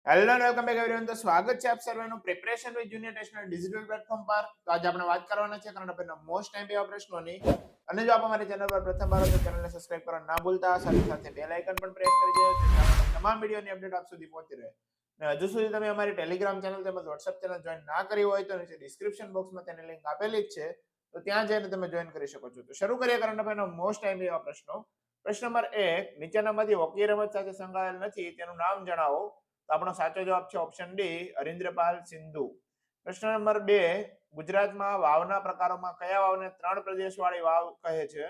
Hello and welcome back everyone. તો સ્વાગત છે આપ સર્વેનું પ્રિપરેશન વિથ જુનિયર ટેસ્ટના ડિજિટલ પ્લેટફોર્મ પર. તો આજે આપણે વાત કરવાના છે કરંટ અફેરના મોસ્ટ ટાઈમ એવા પ્રશ્નોની. અને જો આપ અમારી ચેનલ પર પ્રથમવાર હો તો ચેનલને સબસ્ક્રાઇબ કરવાનું ના ભૂલતા, સાથે સાથે બેલ આઇકન પણ પ્રેસ કરી દેજો જેથી આપણે તમામ વિડીયોની અપડેટ આપ સુધી પહોંચી રહે. અને હજુ સુધી તમે અમારી ટેલિગ્રામ ચેનલ તેમજ વોટ્સએપ ચેનલ જોઈન ના કરી હોય તો નીચે ડિસ્ક્રિપ્શન બોક્સમાં તેની લિંક આપેલી જ છે, તો ત્યાં જઈને તમે જોઈન કરી શકો છો. તો શરૂ કરીએ કરંટ અફેરના મોસ્ટ ટાઈમ એવા પ્રશ્નો. પ્રશ્ન નંબર 1, નીચેનામાંથી હોકી રમત સાથે સંકળાયેલ નથી તેનું નામ જણાવો. તો આપણો સાચો જવાબ છે ઓપ્શન ડી, હરિન્દ્રપાલ સિંધુ. પ્રશ્ન નંબર 2, ગુજરાતમાં વાવના પ્રકારોમાં કયા વાવને 3 પ્રદેશવાળી વાવ કહે છે?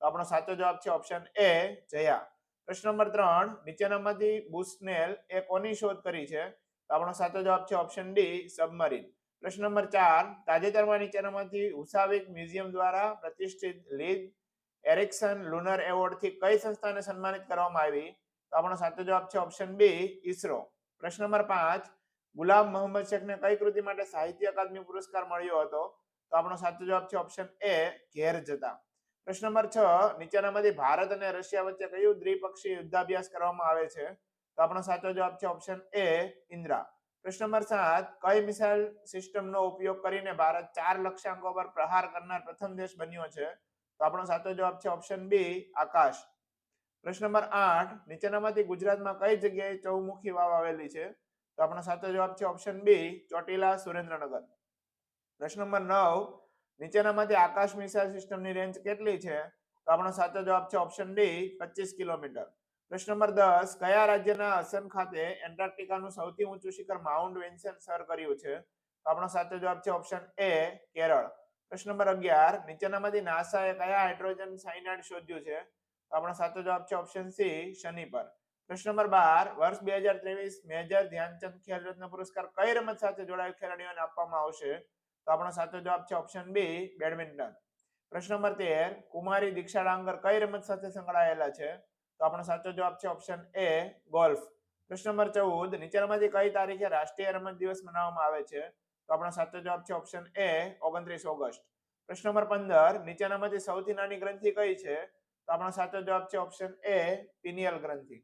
તો આપણો સાચો જવાબ છે ઓપ્શન એ, જયા. પ્રશ્ન નંબર 3, નીચેનામાંથી બુશનેલ એ કોની શોધ કરી છે? તો આપણો સાચો જવાબ છે ઓપ્શન ડી, સબમરીન. પ્રશ્ન નંબર 4, તાજેતરમાં નીચેનામાંથી હુસાવિક મ્યુઝિયમ દ્વારા પ્રતિષ્ઠિત લીગ એરિક્સન લુનર એવોર્ડથી કઈ સંસ્થાને સન્માનિત કરવામાં આવી? તો આપણો સાચો જવાબ છે ઓપ્શન બી, ઈસરો. પ્રશ્ન નંબર 5, ગુલામ મોહમ્મદ શેખને કઈ કૃતિ માટે સાહિત્ય અકાદમી પુરસ્કાર મળ્યો હતો? તો આપણો સાચો જવાબ છે ઓપ્શન એ, ઘેર જતા. પ્રશ્ન નંબર 6, નીચેનામાંથી ભારત અને રશિયા વચ્ચે કયું દ્વિપક્ષીય યુદ્ધાભ્યાસ કરવામાં આવે છે? તો આપણો સાચો જવાબ છે ઓપ્શન એ, ઇન્દ્રા. પ્રશ્ન નંબર 7, કઈ મિસાઇલ સિસ્ટમનો ઉપયોગ કરીને ભારત 4 લક્ષ્યાંકો પર પ્રહાર કરનાર પ્રથમ દેશ બન્યો છે? તો આપણો સાચો જવાબ છે ઓપ્શન બી, આકાશ. પ્રશ્ન નંબર 8, નીચેનામાંથી ગુજરાતમાં કઈ જગ્યાએ ચૌમુખી વાવ આવેલી છે? તો આપણો સાચો જવાબ છે ઓપ્શન બી, ચોટીલા, સુરેન્દ્રનગર. પ્રશ્ન નંબર 9, નીચેનામાંથી આકાશ મિસાઇલ સિસ્ટમની રેન્જ કેટલી છે? તો આપણો સાચો જવાબ છે ઓપ્શન ડી, 25 કિલોમીટર. પ્રશ્ન નંબર 10, કયા રાજ્યના અસન ખાતે એન્ટાર્કટિકાનું સૌથી ઊંચું શિખર માઉન્ટ વિન્સેન્ટ સર કર્યું છે? તો આપણો સાચો જવાબ છે ઓપ્શન એ, કેરળ. પ્રશ્ન નંબર 11, નીચેનામાંથી નાસાએ કયા હાઇડ્રોજન સાયનાઇડ શોધ્યું છે? તો આપણો સાચો જવાબ છે ઓપ્શન સી, શનિ પર. પ્રશ્ન નંબર 12, વર્ષ 2023 મેજર ધ્યાનચંદ ખેલ રત્ન પુરસ્કાર કઈ રમત સાથે જોડાયેલ ખેલાડીઓને આપવામાં આવશે? તો આપણો સાચો જવાબ છે ઓપ્શન બી, બેડમિન્ટન. પ્રશ્ન નંબર 13, કુમારી દીક્ષા ડાંગર કઈ રમત સાથે સંકળાયેલા છે? તો આપણો સાચો જવાબ છે ઓપ્શન એ, ગોલ્ફ. પ્રશ્ન નંબર 14, નીચેનામાંથી કઈ તારીખે રાષ્ટ્રીય રમત દિવસ મનાવવામાં આવે છે? તો આપણો સાચો જવાબ છે ઓપ્શન એ, 29 ઓગસ્ટ. પ્રશ્ન નંબર 15, નીચેનામાંથી સૌથી નાની ગ્રંથિ કઈ છે? તો આપણો સાચો જવાબ છે ઓપ્શન એ, પિનિયલ ગ્રંથિ.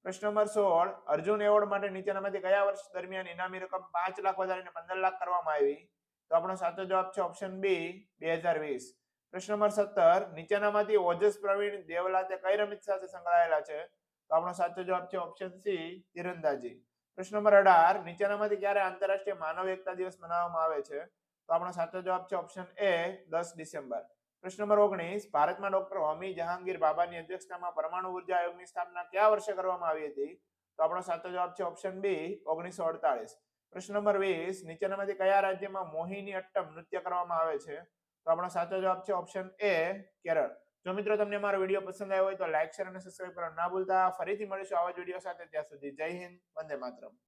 પ્રશ્ન નંબર 16, અર્જુન એવોર્ડ માટે નીચેનામાંથી કયા વર્ષ દરમિયાન ઇનામી રકમ 5 લાખ વધારીને 15 લાખ કરવામાં આવી? તો આપણો સાચો જવાબ છે ઓપ્શન બી, 2020. પ્રશ્ન નંબર 17, નીચેનામાંથી ઓજસ પ્રવીણ દેવલાતે કઈ રમત સાથે સંકળાયેલા છે? તો આપણો સાચો જવાબ છે ઓપ્શન સી, તીરંદાજી. પ્રશ્ન નંબર 18, નીચેનામાંથી ક્યારે આંતરરાષ્ટ્રીય માનવ એકતા દિવસ મનાવવામાં આવે છે? તો આપણો સાચો જવાબ છે ઓપ્શન એ, 10 ડિસેમ્બર. પ્રશ્ન નંબર 19, ભારતમાં ડોક્ટર હોમી જહાંગીર બાબાની અધ્યક્ષતામાં પરમાણુ ઉર્જા આયોગની સ્થાપના કયા વર્ષે કરવામાં આવી હતી? તો આપણો સાચો જવાબ છે ઓપ્શન બી, 1948. પ્રશ્ન નંબર 20, નીચેનામાંથી કયા રાજ્યમાં મોહિની અટ્ટમ નૃત્ય કરવામાં આવે છે? તો આપણો સાચો જવાબ છે ઓપ્શન એ, કેરળ. જો મિત્રો તમને અમારો વિડીયો પસંદ આવ્યો હોય તો લાઈક, શેર અને સબસ્ક્રાઇબ કરવાનું ના ભૂલતા. ફરીથી મળીશું આવા જ વિડીયો સાથે. ત્યાં સુધી જય હિન્દ, વંદે માતરમ.